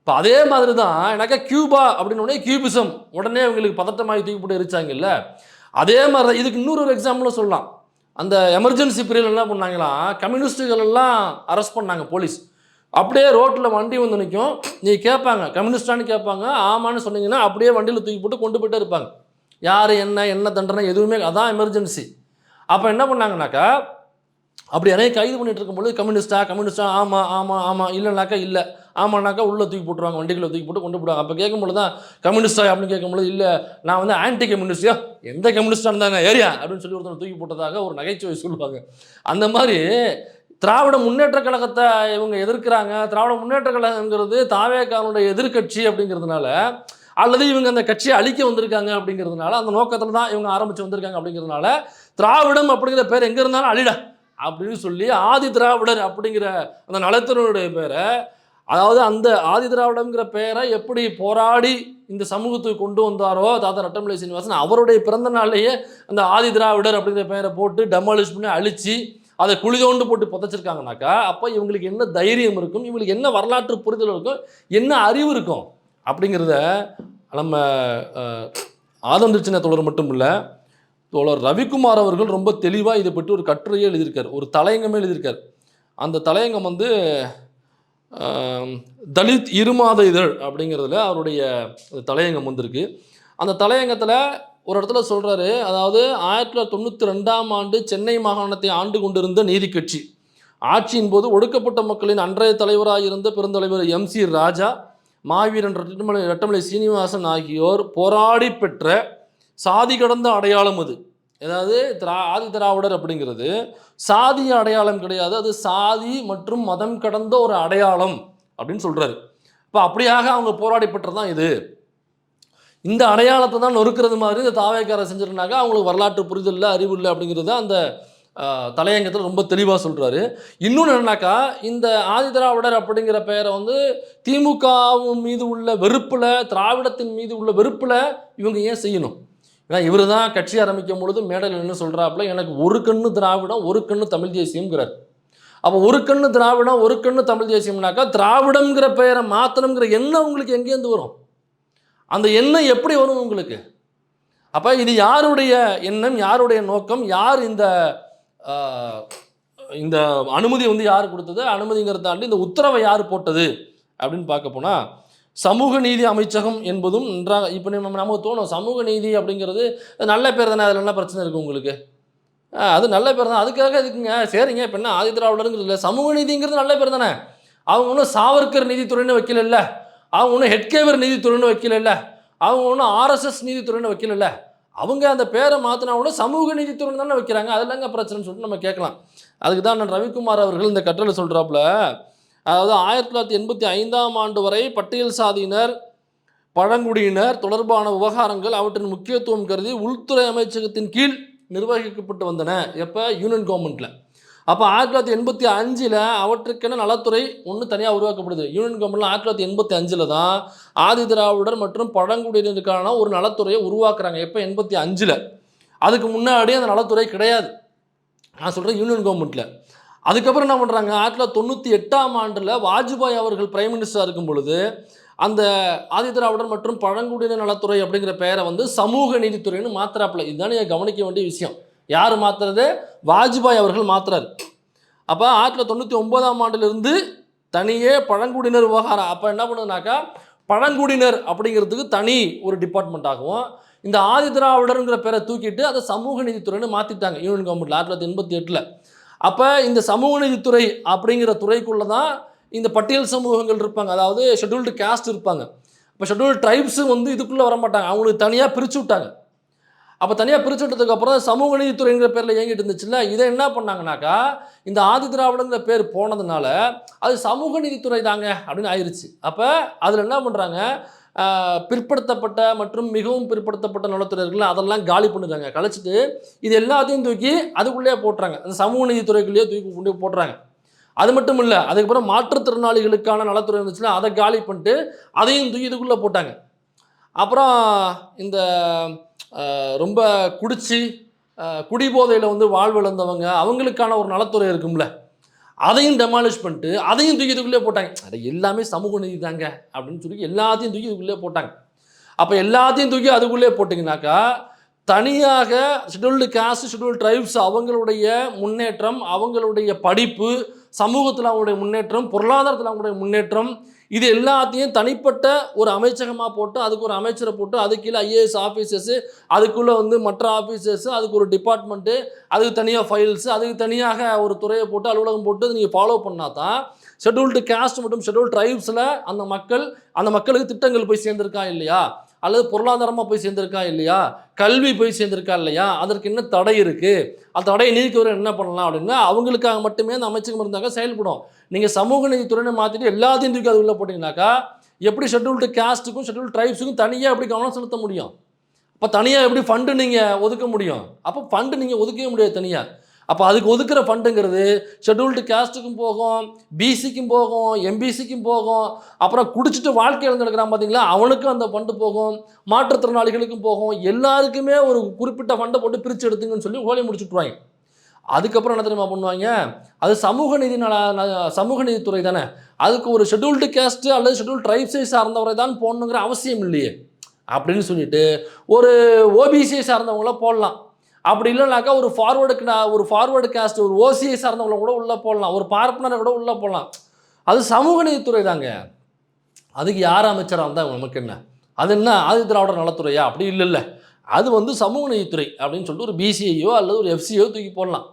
இப்போ அதே மாதிரி தான் எனக்கா கியூபா அப்படின்னு உடனே கியூபிசம் உடனே அவங்களுக்கு பதட்டமாகி தூக்கி போட்டு எரிச்சாங்கல்ல, அதே மாதிரி தான் இதுக்கு இன்னொரு எக்ஸாம்பிளும் சொல்லலாம். அந்த எமர்ஜென்சி பீரியட் என்ன பண்ணாங்களாம், கம்யூனிஸ்டுகள் எல்லாம் அரெஸ்ட் பண்ணாங்க போலீஸ். அப்படியே ரோட்டில் வண்டி வந்து நிற்கும், நீ கேட்பாங்க கம்யூனிஸ்டான்னு கேட்பாங்க, ஆமான்னு சொன்னீங்கன்னா அப்படியே வண்டியில் தூக்கி போட்டு கொண்டு போயிட்டே இருப்பாங்க. யார் என்ன தண்டனை எதுவுமே, அதான் எமர்ஜென்சி. அப்போ என்ன பண்ணாங்கனாக்கா, அப்படி யாரையும் கைது பண்ணிட்டு இருக்கும்போது கம்யூனிஸ்டா ஆமாம் ஆமாம் ஆமாம், இல்லைனாக்கா இல்லை, ஆமானாக்கா உள்ளே தூக்கி போட்டுருவாங்க, வண்டிகளை தூக்கி போட்டு கொண்டு போடுவாங்க. அப்போ கேட்கும்போது தான் கம்யூனிஸ்டா அப்படின்னு கேட்கும்போது, இல்லை நான் வந்து ஆன்டி கம்யூனிஸ்டியா, எந்த கம்யூனிஸ்டாக தாங்க ஏரியா அப்படின்னு சொல்லி ஒருத்தர் தூக்கி போட்டதாக ஒரு நகைச்சுவை சொல்லுவாங்க. அந்த மாதிரி திராவிட முன்னேற்ற கழகத்தை இவங்க எதிர்க்கிறாங்க. திராவிட முன்னேற்ற கழகங்கிறது தாவேக்கானுடைய எதிர்கட்சி அப்படிங்கிறதுனால, அல்லது இவங்க அந்த கட்சியை அழிக்க வந்திருக்காங்க அப்படிங்கிறதுனால, அந்த நோக்கத்தில் தான் இவங்க ஆரம்பித்து வந்திருக்காங்க அப்படிங்கிறதுனால, திராவிடம் அப்படிங்கிற பேர் எங்கே இருந்தாலும் அழிடா அப்படின்னு சொல்லி ஆதி திராவிடர் அப்படிங்கிற அந்த நலத்தினுடைய பேரை, அதாவது அந்த ஆதி திராவிடங்கிற பேரை எப்படி போராடி இந்த சமூகத்துக்கு கொண்டு வந்தாரோ தாத்தா ரட்டமலை சீனிவாசன், அவருடைய பிறந்த நாள்லேயே அந்த ஆதி திராவிடர் அப்படிங்கிற பேரை போட்டு டெமாலிஷ் பண்ணி அழிச்சு அதை குளிதோண்டு போட்டு புதைச்சிருக்காங்கனாக்கா, அப்போ இவங்களுக்கு என்ன தைரியம் இருக்கும், இவங்களுக்கு என்ன வரலாற்று புரிதல் இருக்கும், என்ன அறிவு இருக்கும் அப்படிங்கிறத நம்ம ஆதம் சின்ன தோழர் மட்டும் இல்லை, தோழர் ரவிக்குமார் அவர்கள் ரொம்ப தெளிவாக இதை பற்றி ஒரு கட்டுரையே எழுதியிருக்கார், ஒரு தலையங்கமே எழுதியிருக்கார். அந்த தலையங்கம் வந்து தலித் இருமாத இதழ் அப்படிங்கிறதுல அவருடைய தலையங்கம் வந்திருக்கு. அந்த தலையங்கத்தில் ஒரு இடத்துல சொல்கிறாரு, அதாவது 1992ஆம் ஆண்டு சென்னை மாகாணத்தை ஆண்டு கொண்டிருந்த நீதி கட்சி ஆட்சியின் போது ஒடுக்கப்பட்ட மக்களின் அன்றைய தலைவராக இருந்த பெருந்தலைவர் MC ராஜா, மாவீரன் ரட்டமலை சீனிவாசன் ஆகியோர் போராடி பெற்ற சாதி கடந்த அடையாளம் அது. அதாவது ஆதி திராவிடர் அப்படிங்கிறது சாதிய அடையாளம் கிடையாது, அது சாதி மற்றும் மதம் கடந்த ஒரு அடையாளம் அப்படின்னு சொல்கிறாரு. இப்போ அப்படியாக அவங்க போராடி பெற்றதான் இது. இந்த அடையாளத்தை தான் நொறுக்கிறது மாதிரி இந்த தாவேக்காரை செஞ்சிருந்தாங்க. அவங்களுக்கு வரலாற்று புரிதல் இல்லை, அறிவு இல்லை அப்படிங்கிறத அந்த தலையங்கத்தில் ரொம்ப தெளிவாக சொல்கிறாரு. இன்னொன்று என்னன்னாக்கா, இந்த ஆதி திராவிடர் அப்படிங்கிற பெயரை வந்து திமுக மீது உள்ள வெறுப்பில், திராவிடத்தின் மீது உள்ள வெறுப்பில் இவங்க ஏன் செய்யணும்? ஏன்னா இவர் தான் கட்சி ஆரம்பிக்கும் பொழுது மேடையில் என்ன சொல்கிறாப்புல, எனக்கு ஒரு கண்ணு திராவிடம் ஒரு கண்ணு தமிழ் தேசியம்ங்கிறார். அப்போ ஒரு கண்ணு திராவிடம் ஒரு கண்ணு தமிழ் தேசியம்னாக்கா, திராவிடம்ங்கிற பெயரை மாற்றணுங்கிற எண்ணம் உங்களுக்கு எங்கேருந்து வரும்? அந்த எண்ணம் எப்படி வரும் உங்களுக்கு? அப்போ இது யாருடைய எண்ணம், யாருடைய நோக்கம், யார் இந்த அனுமதி வந்து யார் கொடுத்தது, அனுமதிங்கிறத தாண்டி இந்த உத்தரவை யார் போட்டது அப்படின்னு பார்க்க போனால், சமூக நீதி அமைச்சகம் என்பதும் நன்றாக இப்போ நமக்கு தோணும், சமூக நீதி அப்படிங்கிறது நல்ல பேர் தானே, அதில் என்ன பிரச்சனை இருக்குது உங்களுக்கு? அது நல்ல பேர் தான், அதுக்காக இருக்குங்க சரிங்க. இப்போ என்ன ஆதி திராவிடருங்கிறது இல்லை, சமூக நீதிங்கிறது நல்ல பேர் தானே. அவங்க ஒன்றும் சாவர்கர் நீதித்துறைன்னு வைக்கல, அவங்க ஒன்றும் ஹெட்கேவர் நீதித்துறைன்னு வைக்கல, அவங்க ஒன்றும் RSS நீதித்துறைன்னு வைக்கல. அவங்க அந்த பேரை மாற்றினா கூட சமூக நீதித்துறைன்னு தானே வைக்கிறாங்க, அதில் பிரச்சனைன்னு சொல்லிட்டு நம்ம கேட்கலாம். அதுக்கு தான் நான் ரவிக்குமார் அவர்கள் இந்த கட்டுரையில் சொல்கிறாப்புல, அதாவது 1985ஆம் ஆண்டு வரை பட்டியல் சாதியினர் பழங்குடியினர் தொடர்பான விவகாரங்கள் அவற்றின் முக்கியத்துவம் கருதி உள்துறை அமைச்சகத்தின் கீழ் நிர்வகிக்கப்பட்டு வந்தன. எப்போ? யூனியன் கவர்மெண்ட்டில். அப்போ 1985 அவற்றுக்கென நலத்துறை ஒன்று தனியாக உருவாக்கப்படுது. யூனியன் கவர்மெண்ட்டில் 1985 தான் ஆதி திராவிடர் மற்றும் பழங்குடியினருக்கான ஒரு நலத்துறையை உருவாக்குறாங்க. எப்போ? 85. அதுக்கு முன்னாடி அந்த நலத்துறை கிடையாது. நான் சொல்கிறேன் யூனியன் கவர்மெண்ட்டில். அதுக்கப்புறம் என்ன பண்ணுறாங்க, 1998ஆம் ஆண்டில் வாஜ்பாய் அவர்கள் பிரைம் மினிஸ்டராக இருக்கும் பொழுது அந்த ஆதி திராவிடர் மற்றும் பழங்குடியினர் நலத்துறை அப்படிங்கிற பெயரை வந்து சமூக நீதித்துறைன்னு மாத்திராப்புல. இதுதானே கவனிக்க வேண்டிய விஷயம். யார் மாற்றுறது? வாஜ்பாய் அவர்கள் மாற்றுறாரு. அப்போ 1999ஆம் ஆண்டிலிருந்து தனியே பழங்குடியினர் விவகாரம். அப்போ என்ன பண்ணுதுனாக்கா, பழங்குடியினர் அப்படிங்கிறதுக்கு தனி ஒரு டிபார்ட்மெண்ட் ஆகும். இந்த ஆதி திராவிடருங்கிற பேரை தூக்கிட்டு அதை சமூக நீதித்துறைன்னு மாற்றிட்டாங்க யூனியன் கவர்மெண்ட்டில் 1988. அப்போ இந்த சமூக நீதித்துறை அப்படிங்கிற துறைக்குள்ளே தான் இந்த பட்டியல் சமூகங்கள் இருப்பாங்க, அதாவது ஷெட்யூல்டு காஸ்ட் இருப்பாங்க. இப்போ ஷெட்யூல்டு ட்ரைப்ஸு வந்து இதுக்குள்ளே வரமாட்டாங்க, அவங்களுக்கு தனியாக பிரித்து விட்டாங்க. அப்போ தனியாக பிரித்து விட்டதுக்கப்புறம் சமூக நீதித்துறைங்கிற பேரில் இயங்கிட்டு இருந்துச்சுல்ல, இதை என்ன பண்ணாங்கனாக்கா, இந்த ஆதி திராவிடங்கிற பேர் போனதுனால அது சமூக நீதித்துறை தாங்க அப்படின்னு ஆயிடுச்சு. அப்போ அதில் என்ன பண்ணுறாங்க, பிற்படுத்தப்பட்ட மற்றும் மிகவும் பிற்படுத்தப்பட்ட நலத்துறைகள் அதெல்லாம் காலி பண்ணுறாங்க. கழிச்சிட்டு இது எல்லாத்தையும் தூக்கி அதுக்குள்ளேயே போட்டுறாங்க. அந்த சமூக நீதித்துறைக்குள்ளேயே தூக்கி கொண்டு போட்டுறாங்க. அது மட்டும் இல்லை, அதுக்கப்புறம் மாற்றுத்திறனாளிகளுக்கான நலத்துறை இருந்துச்சுன்னா அதை காலி பண்ணிட்டு அதையும் தூக்கி இதுக்குள்ளே போட்டாங்க. அப்புறம் இந்த ரொம்ப குடிச்சு குடிபோதையில் வந்து வாழ்விழந்தவங்க அவங்களுக்கான ஒரு நலத்துறை இருக்கும்ல, அதையும் டெமாலிஷ் பண்ணிட்டு அதையும் தூக்கி இதுக்குள்ளே போட்டாங்க. அது எல்லாமே சமூக நீதி தாங்க அப்படின்னு சொல்லி எல்லாத்தையும் தூக்கி இதுக்குள்ளே போட்டாங்க. அப்போ எல்லாத்தையும் தூக்கி அதுக்குள்ளே போட்டிங்கனாக்கா தனியாக ஷெட்யூல்டு காஸ்ட் ஷெட்யூல்டு ட்ரைப்ஸ் அவங்களுடைய முன்னேற்றம், அவங்களுடைய படிப்பு, சமூகத்தில் அவங்களுடைய முன்னேற்றம், பொருளாதாரத்தில் அவங்களுடைய முன்னேற்றம், இது எல்லாத்தையும் தனிப்பட்ட ஒரு அமைச்சகமாக போட்டு அதுக்கு ஒரு அமைச்சரை போட்டு அது கீழே ஐஏஎஸ் ஆஃபீஸர்ஸு, அதுக்குள்ளே வந்து மற்ற ஆஃபீஸர்ஸு, அதுக்கு ஒரு டிபார்ட்மெண்ட்டு, அதுக்கு தனியாக ஃபைல்ஸு, அதுக்கு தனியாக ஒரு துறையை போட்டு அலுவலகம் போட்டு நீங்கள் ஃபாலோ பண்ணால் தான் ஷெட்யூல்டு காஸ்ட் மற்றும் ஷெட்யூல்டு ட்ரைப்ஸில் அந்த மக்களுக்கு திட்டங்கள் போய் சேர்ந்திருக்கா இல்லையா, அல்லது பொருளாதாரமாக போய் சேர்ந்திருக்கா இல்லையா, கல்வி போய் சேர்ந்திருக்கா இல்லையா, அதற்கு என்ன தடை இருக்குது, அந்த தடையை நீக்க என்ன பண்ணலாம் அப்படின்னா அவங்களுக்காக மட்டுமே அந்த அமைச்சகம் இருந்தாங்க செயல்படும். நீங்கள் சமூக நீதித்துறையை மாற்றிட்டு எல்லாத்தையும் தூக்கி அது உள்ளே போட்டிங்கனாக்கா எப்படி ஷெட்யூல்டு காஸ்ட்டுக்கும் ஷெட்யூல்டு ட்ரைப்ஸுக்கும் தனியாக எப்படி கவனம் செலுத்த முடியும்? அப்போ தனியாக எப்படி ஃபண்டு நீங்கள் ஒதுக்க முடியும்? அப்போ ஃபண்டு நீங்கள் ஒதுக்கவே முடியாது தனியாக. அப்போ அதுக்கு ஒதுக்குற ஃபண்டுங்கிறது ஷெட்யூல்டு காஸ்ட்டுக்கும் போகும், பிசிக்கும் போகும், எம்பிசிக்கும் போகும், அப்புறம் குடிச்சிட்டு வாழ்க்கை இழந்துருக்கிறான் பார்த்தீங்களா அவனுக்கும் அந்த ஃபண்டு போகும், மாற்றுத்திறனாளிகளுக்கும் போகும், எல்லாருக்குமே ஒரு குறிப்பிட்ட ஃபண்டை போட்டு பிரித்து எடுத்துங்கன்னு சொல்லி ஓலை முடிச்சுட்ருவாங்க. அதுக்கப்புறம் என்ன தெரியுமா பண்ணுவாங்க, அது சமூக நீதித்துறை தானே, அதுக்கு ஒரு ஷெட்யூல்டு காஸ்ட்டு அல்லது ஷெட்யூல்டு ட்ரைப்ஸை சார்ந்தவரை தான் போடணுங்கிற அவசியம் இல்லையே அப்படின்னு சொல்லிட்டு ஒரு ஓபிசியை சார்ந்தவங்கள போடலாம். அப்படி இல்லைனாக்கா ஒரு ஃபார்வர்டு காஸ்ட் ஒரு ஓசியை சார்ந்தவங்களை கூட உள்ளே போடலாம், ஒரு பார்ப்பனரை கூட உள்ளே போடலாம். அது சமூக நீதித்துறை தாங்க. அதுக்கு யார் அமைச்சராக இருந்தால் நமக்கு என்ன, அது என்ன ஆதி திராவிடர் நலத்துறையா? அப்படி இல்லை, அது வந்து சமூக நீதித்துறை அப்படின்னு சொல்லிட்டு ஒரு பிசிஐயோ அல்லது ஒரு எஃப்சியோ தூக்கி போடலாம்.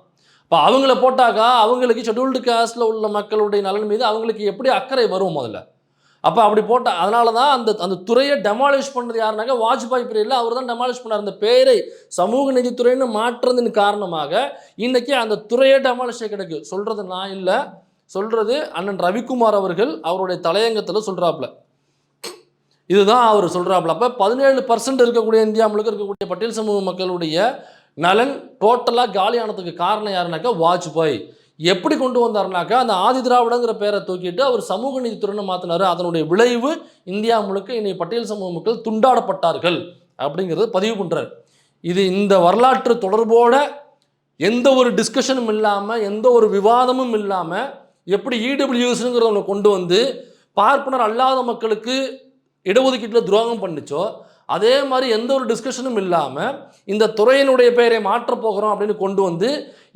இப்போ அவங்கள போட்டாக்கா அவங்களுக்கு ஷெட்யூல்டு காஸ்ட்டில் உள்ள மக்களுடைய நலன் மீது அவங்களுக்கு எப்படி அக்கறை வரும் முதல்ல? அப்போ அப்படி போட்டால் அதனால தான் அந்த துறையை டெமாலிஷ் பண்ணது யாருனாக்கா வாஜ்பாய் பீரியடில் அவர் தான் டெமாலிஷ் பண்ணார். அந்த பேரை சமூக நீதித்துறைன்னு மாற்றுறதுன்னு காரணமாக இன்றைக்கி அந்த துறையே டெமாலிஷே கிடைக்கு. சொல்கிறது நான் இல்லை, சொல்கிறது அண்ணன் ரவிக்குமார் அவர்கள் அவருடைய தலையங்கத்தில் சொல்கிறாப்புல. இதுதான் அவர் சொல்கிறாப்புல. அப்போ 17% இருக்கக்கூடிய இந்தியா முழுக்க இருக்கக்கூடிய பட்டியல் சமூக மக்களுடைய நலன் டோட்டலாக காலியானதுக்கு காரணம் யாருனாக்கா வாஜ்பாய். எப்படி கொண்டு வந்தார்னாக்கா அந்த ஆதி திராவிடங்கிற பேரை தூக்கிட்டு அவர் சமூக நீதித்துறைன்னு மாற்றினார். அதனுடைய விளைவு இந்தியா முழுக்க இன்னைக்கு பட்டியல் சமூக மக்கள் துண்டாடப்பட்டார்கள் அப்படிங்கிறது பதிவு பண்ணுறார். இது இந்த வரலாற்று தொடர்போட எந்த ஒரு டிஸ்கஷனும் இல்லாமல் எந்த ஒரு விவாதமும் இல்லாமல் எப்படி இடபிள்யூஎஸ்ங்கிறத ஒன்று கொண்டு வந்து பார்ப்பனர் அல்லாத மக்களுக்கு இடஒதுக்கீட்டில் துரோகம் பண்ணிச்சோ அதே மாதிரி எந்த ஒரு டிஸ்கஷனும் இல்லாமல் இந்த துறையினுடைய பெயரை மாற்றப் போகிறோம் அப்படின்னு கொண்டு வந்து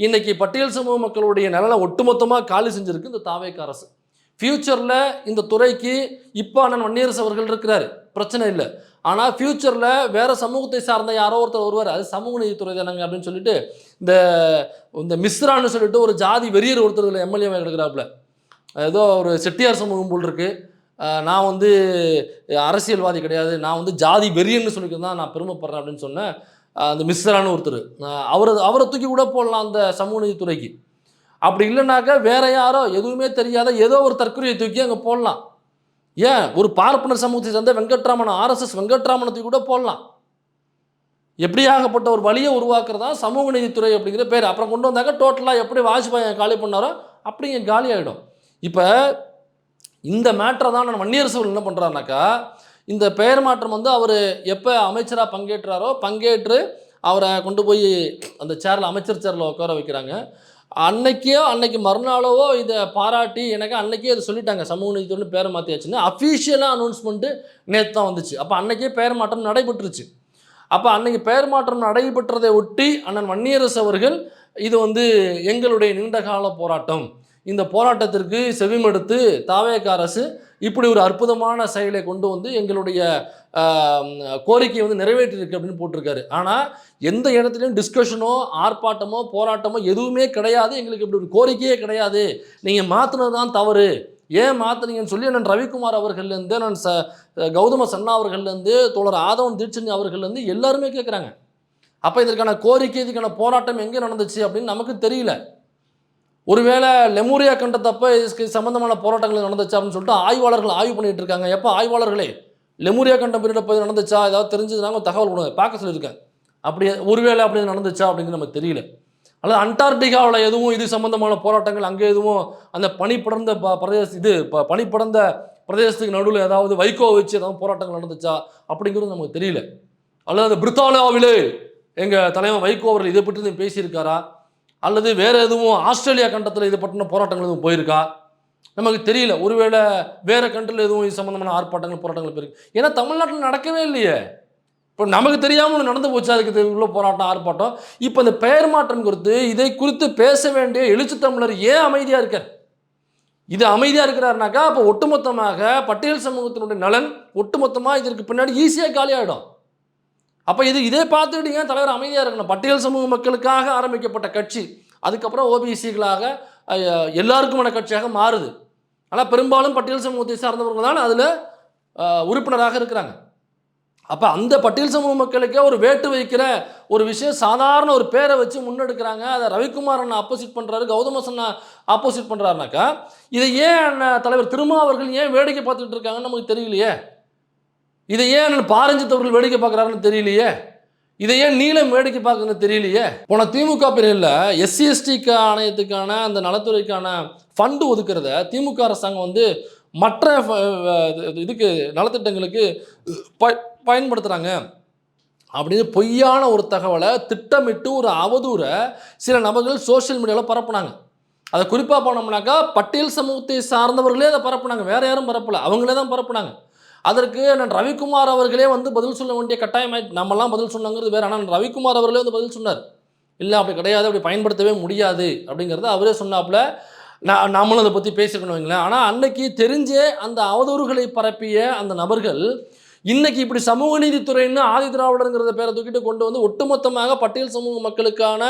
இன்றைக்கி பட்டியல் சமூக மக்களுடைய நலனை ஒட்டுமொத்தமாக காலி செஞ்சுருக்கு இந்த தாவேக அரசு. ஃப்யூச்சரில் இந்த துறைக்கு இப்போ அண்ணன் வன்னியரசு அவர்கள் இருக்கிறார், பிரச்சனை இல்லை. ஆனால் ஃப்யூச்சரில் வேறு சமூகத்தை சார்ந்த யாரோ ஒருத்தர் வருவார், அது சமூக நீதித்துறை தானங்க அப்படின்னு சொல்லிட்டு இந்த மிஸ்ரான்னு சொல்லிட்டு ஒரு ஜாதி வெறியர் ஒருத்தர் இதில் எம்எல்ஏவாக எடுக்கிறாப்புல. ஏதோ ஒரு செட்டியார் சமூகம் போல் இருக்குது, நான் வந்து அரசியல்வாதி கிடையாது, நான் வந்து ஜாதி வெறியன்னு சொல்லிட்டு தான் நான் பெருமைப்படுறேன் அப்படின்னு சொன்னேன். அந்த மிஸ்ரான்னு ஒருத்தர் அவரை தூக்கி கூட போடலாம் அந்த சமூக நீதித்துறைக்கு. அப்படி இல்லைனாக்கா வேற யாரோ எதுவுமே தெரியாத ஏதோ ஒரு தற்கொலையை தூக்கி அங்கே போடலாம். ஏன் ஒரு பார்ப்பனர் சமூகத்தை சேர்ந்த வெங்கட்ராமன் RSS வெங்கட்ராமனை தூக்கி கூட போடலாம். எப்படியாகப்பட்ட ஒரு வழியை உருவாக்குறதா சமூக நீதித்துறை அப்படிங்கிற பேர். அப்புறம் கொண்டு வந்தாக்க டோட்டலாக எப்படி வாஜ்பாய் காலி பண்ணாரோ அப்படி இங்கே காலி ஆகிடும். இப்போ இந்த மேட்டரை தான் நான் வன்னியரசு என்ன பண்ணுறாருனாக்கா இந்த பெயர் மாற்றம் வந்து அவர் எப்போ அமைச்சராக பங்கேற்றாரோ பங்கேற்று அவரை கொண்டு போய் அந்த சேரில் அமைச்சர் சேரில் உட்கார வைக்கிறாங்க. அன்னைக்கு மறுநாளவோ இதை பாராட்டி எனக்கு அன்னைக்கே இதை சொல்லிட்டாங்க சமூக நீதித்துறைன்னு பேரை மாற்றியாச்சுன்னு அஃபீஷியலாக அனௌன்ஸ்மெண்ட்டு நேற்று தான் வந்துச்சு. அப்போ அன்னைக்கே பெயர் மாற்றம் நடைபெற்றுச்சு. அப்போ அன்னைக்கு பெயர் மாற்றம் நடைபெற்றதை ஒட்டி அண்ணன் வன்னியரசு அவர்கள் இது வந்து எங்களுடைய நீண்டகால போராட்டம், இந்த போராட்டத்திற்கு செவிமடுத்து தாவேக அரசு இப்படி ஒரு அற்புதமான செயலை கொண்டு வந்து எங்களுடைய கோரிக்கையை வந்து நிறைவேற்றிருக்கு அப்படின்னு போட்டிருக்காரு. ஆனால் எந்த இடத்துலையும் டிஸ்கஷனோ ஆர்ப்பாட்டமோ போராட்டமோ எதுவுமே கிடையாது, எங்களுக்கு இப்படி ஒரு கோரிக்கையே கிடையாது, நீங்கள் மாற்றினது தான் தவறு, ஏன் மாற்றினீங்கன்னு சொல்லி நான் ரவிக்குமார் அவர்கள்லேருந்து நான் கௌதம சன்னா அவர்கள்லேருந்து தோழர் ஆதவன் தீட்சணி அவர்கள்லேருந்து எல்லாருமே கேட்குறாங்க. அப்போ இதற்கான கோரிக்கை இதுக்கான போராட்டம் எங்கே நடந்துச்சு அப்படின்னு நமக்கு தெரியல. ஒருவேளை லெமூரியா கண்டத்தப்போ இதுக்கு சம்மந்தமான போராட்டங்கள் நடந்துச்சு அப்படின்னு சொல்லிட்டு ஆய்வாளர்கள் ஆய்வு பண்ணிகிட்டு இருக்காங்க. எப்போ ஆய்வாளர்களே லெமுரியா கண்டம் பீரியட் போய் நடந்துச்சா, ஏதாவது தெரிஞ்சதுனாங்க தகவல் கொடுங்க, பார்க்க சொல்லியிருக்கேன். அப்படி ஒருவேளை அப்படி நடந்துச்சா அப்படின்னு நமக்கு தெரியல. அல்லது அண்டார்டிகாவில் எதுவும் இது சம்பந்தமான போராட்டங்கள், அங்கே எதுவும் அந்த பனி படர்ந்த பனி படர்ந்த பிரதேசத்துக்கு நடுவில் ஏதாவது வைகோ வச்சு ஏதாவது போராட்டங்கள் நடந்துச்சா அப்படிங்கிறது நமக்கு தெரியல. அல்லது பிரித்தானியாவிலே எங்கள் தலைவர் வைகோ அவர்கள் இதை பற்றி பேசியிருக்காரா, அல்லது வேறு எதுவும் ஆஸ்திரேலியா கண்டத்தில் இதை பற்றின போராட்டங்கள் எதுவும் போயிருக்கா நமக்கு தெரியல. ஒருவேளை வேறு கண்ட்ரியில் எதுவும் இது சம்மந்தமான ஆர்ப்பாட்டங்கள் போராட்டங்கள் போயிருக்கு. ஏன்னா தமிழ்நாட்டில் நடக்கவே இல்லையே. இப்போ நமக்கு தெரியாமல் நடந்து போச்சு, அதுக்கு உள்ள போராட்டம் ஆர்ப்பாட்டம். இப்போ இந்த பெயர் மாற்றம் குறித்து இதை குறித்து பேச வேண்டிய எழுச்சி தமிழர் ஏன் அமைதியாக இருக்கார்? இது அமைதியாக இருக்கிறாருனாக்கா அப்போ ஒட்டுமொத்தமாக பட்டியல் சமூகத்தினுடைய நலன் ஒட்டுமொத்தமாக இதற்கு பின்னாடி ஈஸியாக காலியாகிடும். அப்போ இதே பார்த்துட்டு ஏன் தலைவர் அமைதியாக இருக்கணும்? பட்டியல் சமூக மக்களுக்காக ஆரம்பிக்கப்பட்ட கட்சி அதுக்கப்புறம் ஓபிசிகளாக எல்லாருக்குமான கட்சியாக மாறுது. ஆனால் பெரும்பாலும் பட்டியல் சமூகத்தை சார்ந்தவர்கள் தான் அதில் உறுப்பினராக இருக்கிறாங்க. அப்போ அந்த பட்டியல் சமூக மக்களுக்கே ஒரு வேட்டு வைக்கிற ஒரு விஷயம், சாதாரண ஒரு பேரை வச்சு முன்னெடுக்கிறாங்க. அதை ரவிக்குமார் அண்ணா ஆப்போசிட் பண்ணுறாரு, கௌதமஸ் அண்ணா ஆப்போசிட் பண்ணுறாருனாக்கா இதை ஏன் தலைவர் திருமாவர்கள் ஏன் வேடிக்கை பார்த்துக்கிட்டு இருக்காங்கன்னு நமக்கு தெரியலையே. இதை ஏன் பாரஞ்சித் அவர்கள் வேடிக்கை பார்க்குறாருன்னு தெரியலையே. இதை ஏன் நீளம் வேடிக்கை பார்க்குறதுன்னு தெரியலையே. போன திமுக பிரிவில் எஸ்சி எஸ்டிக்கு ஆணையத்துக்கான அந்த நலத்துறைக்கான ஃபண்டு ஒதுக்கிறத திமுக அரசாங்கம் மற்ற இதுக்கு நலத்திட்டங்களுக்கு பயன்படுத்துகிறாங்க அப்படின்னு பொய்யான ஒரு தகவலை திட்டமிட்டு ஒரு அவதூறை சில நபர்கள் சோஷியல் மீடியாவில் பரப்புனாங்க. அதை குறிப்பாக போனோம்னாக்கா பட்டியல் சமூகத்தை சார்ந்தவர்களே அதை பரப்புனாங்க, வேற யாரும் பரப்பலை, அவங்களே தான் பரப்புனாங்க. அதற்கு ரவிக்குமார் அவர்களே பதில் சொல்ல வேண்டிய கட்டாயமாயிட்டு, நம்மலாம் பதில் சொன்னாங்கிறது வேறு. ஆனால் ரவிக்குமார் அவர்களே பதில் சொன்னார், இல்லை அப்படி கிடையாது, அப்படி பயன்படுத்தவே முடியாது அப்படிங்கிறத அவரே சொன்னாப்புல. நம்மளும் அதை பற்றி பேசிக்கணும் வைங்களேன். ஆனால் அன்னைக்கு தெரிஞ்சே அந்த அவதூறுகளை பரப்பிய அந்த நபர்கள் இன்னைக்கு இப்படி சமூக நீதித்துறைன்னு ஆதி திராவிடருங்கிறத பேரை தூக்கிட்டு கொண்டு ஒட்டுமொத்தமாக பட்டியல் சமூக மக்களுக்கான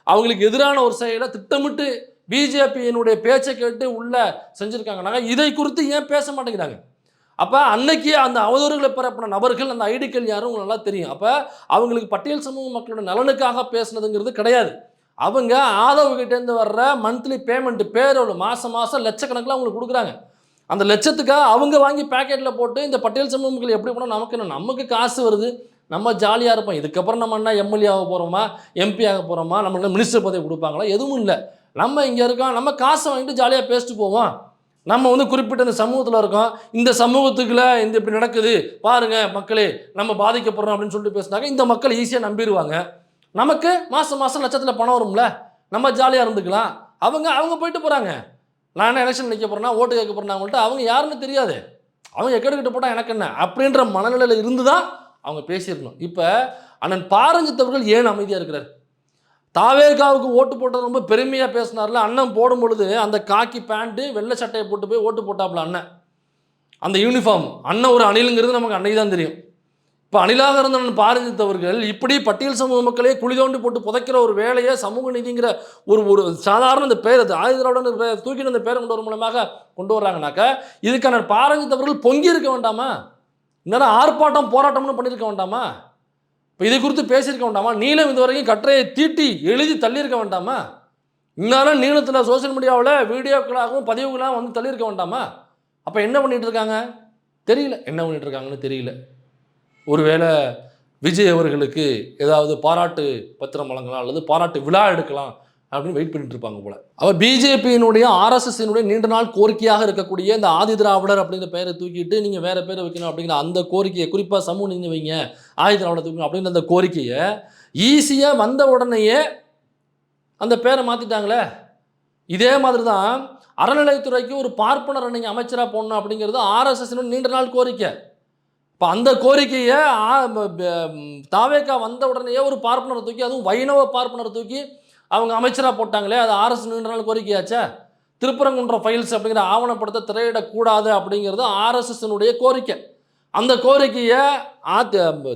அவங்களுக்கு எதிரான ஒரு செயலை திட்டமிட்டு பிஜேபியினுடைய பேச்சை கேட்டு உள்ள செஞ்சுருக்காங்கனாங்க. இதை குறித்து ஏன் பேச மாட்டேங்கிறாங்க? அப்போ அன்னைக்கு அந்த அவதூறுகளை பரப்பின நபர்கள் அந்த ஐடிக்கள் யாரும் உங்களுக்கு நல்லா தெரியும். அப்போ அவங்களுக்கு பட்டியல் சமூக மக்களோட நலனுக்காக பேசுனதுங்கிறது கிடையாது. அவங்க ஆதவகிட்டேருந்து வர்ற மந்த்லி பேமெண்ட் பேரோடு மாதம் லட்சக்கணக்கில் அவங்களுக்கு கொடுக்குறாங்க. அந்த லட்சத்துக்காக அவங்க வாங்கி பேக்கெட்டில் போட்டு இந்த பட்டியல் சமூக மக்கள் எப்படி போனால் நமக்கு காசு வருது, நம்ம ஜாலியாக இருப்போம். இதுக்கப்புறம் நம்ம என்ன எம்எல்ஏ ஆக போகிறோமா, எம்பி ஆக போகிறோமா, நம்மளுக்கு மினிஸ்டர் பதவி கொடுப்பாங்களா, எதுவும் இல்லை. நம்ம இங்கே இருக்கோம், நம்ம காசை வாங்கிட்டு ஜாலியாக பேசிட்டு போவோம். நம்ம குறிப்பிட்ட இந்த சமூகத்தில் இருக்கோம், இந்த சமூகத்துக்குள்ள இப்படி நடக்குது பாருங்கள் மக்களே, நம்ம பாதிக்கப்படுறோம் அப்படின்னு சொல்லிட்டு பேசினாக்க இந்த மக்கள் ஈஸியாக நம்பிடுவாங்க. நமக்கு மாதம் லட்சத்தில் பணம் வரும்ல, நம்ம ஜாலியாக இருந்துக்கலாம். அவங்க போயிட்டு போகிறாங்க. நான் எலெக்ஷன் நிற்க போகிறேன்னா ஓட்டு கேட்க போகிறேன்னாங்கள்ட்ட அவங்க யாருன்னு தெரியாது, அவங்க எக்கெடுக்கிட்டு போட்டால் எனக்கு என்ன அப்படின்ற மனநிலையில் இருந்து தான் அவங்க பேசியிருக்கணும். இப்போ அண்ணன் பாரஞ்சித் அவர்கள் ஏன் அமைதியாக இருக்கிறார்? தாவேகாவுக்கு ஓட்டு போட்டது ரொம்ப பெருமையாக பேசினார்ல. அண்ணன் போடும் பொழுது அந்த காக்கி பேண்ட்டு வெள்ளை சட்டையை போட்டு போய் ஓட்டு போட்டாப்புல அண்ணன். அந்த யூனிஃபார்ம் அண்ணன் ஒரு அணிலுங்கிறது நமக்கு அன்னைக்கு தான் தெரியும். இப்போ அணிலாக இருந்த பாரஞ்சித் அவர்கள் இப்படி பட்டியல் சமூக மக்களே குழி தோண்டி போட்டு புதைக்கிற ஒரு வேலையை சமூக நீதிங்கிற ஒரு சாதாரண இந்த பேர் ஆதி திராவிடன் தூக்கிட்டு அந்த பேரை கொண்டு வர மூலமாக கொண்டு வர்றாங்கனாக்கா இதுக்கான பாரஞ்சித் அவர்கள் பொங்கி இருக்க வேண்டாமா? இன்னும் ஆர்ப்பாட்டம் போராட்டம்னு பண்ணியிருக்க வேண்டாமா? இப்போ இதை குறித்து பேசியிருக்க வேண்டாமா? நீளம் இதுவரைக்கும் கட்டுரையை தீட்டி எழுதி தள்ளியிருக்க வேண்டாமா? இன்னும் நீளத்தில் சோசியல் மீடியாவில் வீடியோக்களாகவும் பதிவுகளாகவும் தள்ளியிருக்க வேண்டாமா? அப்போ என்ன பண்ணிகிட்டு இருக்காங்க தெரியல, என்ன பண்ணிகிட்டு இருக்காங்கன்னு தெரியல. ஒருவேளை விஜய் அவர்களுக்கு ஏதாவது பாராட்டு பத்திரம் வழங்கலாம் அல்லது பாராட்டு விழா எடுக்கலாம் அப்படின்னு வெயிட் பண்ணிட்டு இருப்பாங்க போல. அவர் பிஜேபியினுடைய ஆர்எஸ்எஸ்னுடைய நீண்ட நாள் கோரிக்கையாக இருக்கக்கூடிய இந்த ஆதி திராவிடர் அப்படிங்கிற பெயரை தூக்கிட்டு நீங்கள் வேறு பேரை வைக்கணும் அப்படிங்கிற அந்த கோரிக்கையை, குறிப்பாக சமூக நீதி வைங்க ஆதி திராவிடர் தூக்கணும் அப்படிங்கிற அந்த கோரிக்கையை ஈஸியாக வந்த உடனேயே அந்த பேரை மாற்றிட்டாங்களே. இதே மாதிரி தான் அறநிலையத்துறைக்கு ஒரு பார்ப்பனர் நீங்கள் அமைச்சராக போடணும் அப்படிங்கிறது ஆர்எஸ்எஸ்னுடைய நீண்ட நாள் கோரிக்கை. இப்போ அந்த கோரிக்கையை தாவேகா வந்த உடனேயே ஒரு பார்ப்பனரை தூக்கி, அதுவும் வைணவ பார்ப்பனரை தூக்கி அவங்க அமைச்சராக போட்டாங்களே, அது ஆர்எஸ் நீண்ட நாள் கோரிக்கையாச்சா? திருப்பரங்குன்ற ஃபைல்ஸ் அப்படிங்கிற ஆவணப்படத்தை திரையிடக்கூடாது அப்படிங்கிறது ஆர்எஸ்எஸ்னுடைய கோரிக்கை. அந்த கோரிக்கையை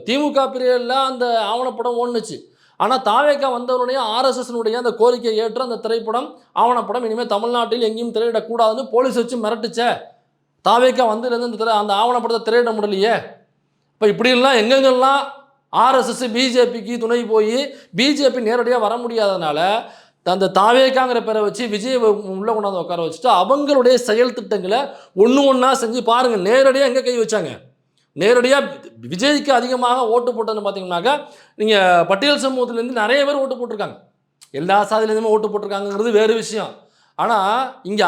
திமுக பிரிவில் அந்த ஆவணப்படம் ஓடுனுச்சு. ஆனால் தாவேகா வந்தவருடைய ஆர்எஸ்எஸ்னுடைய அந்த கோரிக்கையை ஏற்று அந்த திரைப்படம் ஆவணப்படம் இனிமேல் தமிழ்நாட்டில் எங்கேயும் திரையிடக்கூடாதுன்னு போலீஸ் வச்சு மிரட்டுச்சே. தாவேக்கா வந்ததுலேருந்து அந்த ஆவணப்படத்தை திரையிட முடியலையே. இப்போ இப்படிலாம் எங்கெங்கெல்லாம் ஆர்எஸ்எஸ் பிஜேபிக்கு துணை போய் பிஜேபி நேரடியாக வர முடியாதனால அந்த தாவேக்காங்கிற பேரை வச்சு விஜய் உள்ளே கொண்டாந்து உட்கார வச்சுட்டு அவங்களுடைய செயல் திட்டங்களை ஒன்று ஒன்றா செஞ்சு பாருங்கள். நேரடியாக எங்கே கை வச்சாங்க? நேரடியாக விஜய்க்கு அதிகமாக ஓட்டு போட்டதுன்னு பார்த்தீங்கன்னாக்கா நீங்கள் பட்டியல் சமூகத்திலேருந்து நிறைய பேர் ஓட்டு போட்டிருக்காங்க. எல்லா சாதியிலேருந்துமே ஓட்டு போட்டிருக்காங்கிறது வேறு விஷயம். ஆனால் இங்கே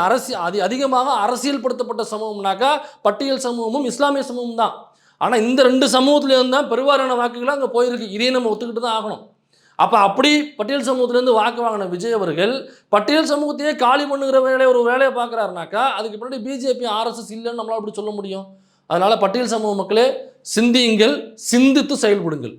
அதிகமாக அரசியல்படுத்தப்பட்ட சமூகம்னாக்கா பட்டியல் சமூகமும் இஸ்லாமிய சமூகம் தான். ஆனால் இந்த 2 சமூகத்திலேருந்து தான் பெருவாரியான வாக்குகள் அங்கே போயிருக்கு. இதையும் நம்ம ஒத்துக்கிட்டு தான் ஆகணும். அப்போ அப்படி பட்டியல் சமூகத்திலேருந்து வாக்கு வாங்கின விஜய் அவர்கள் பட்டியல் சமூகத்தையே காலி பண்ணுகிற ஒரு வேலையை பார்க்குறாருனாக்கா அதுக்கு பின்னாடி பிஜேபி ஆர்எஸ்எஸ் இல்லைன்னு நம்மளால் அப்படி சொல்ல முடியும். அதனால் பட்டியல் சமூக மக்களே, சிந்தியுங்கள், சிந்தித்து செயல்படுங்கள்.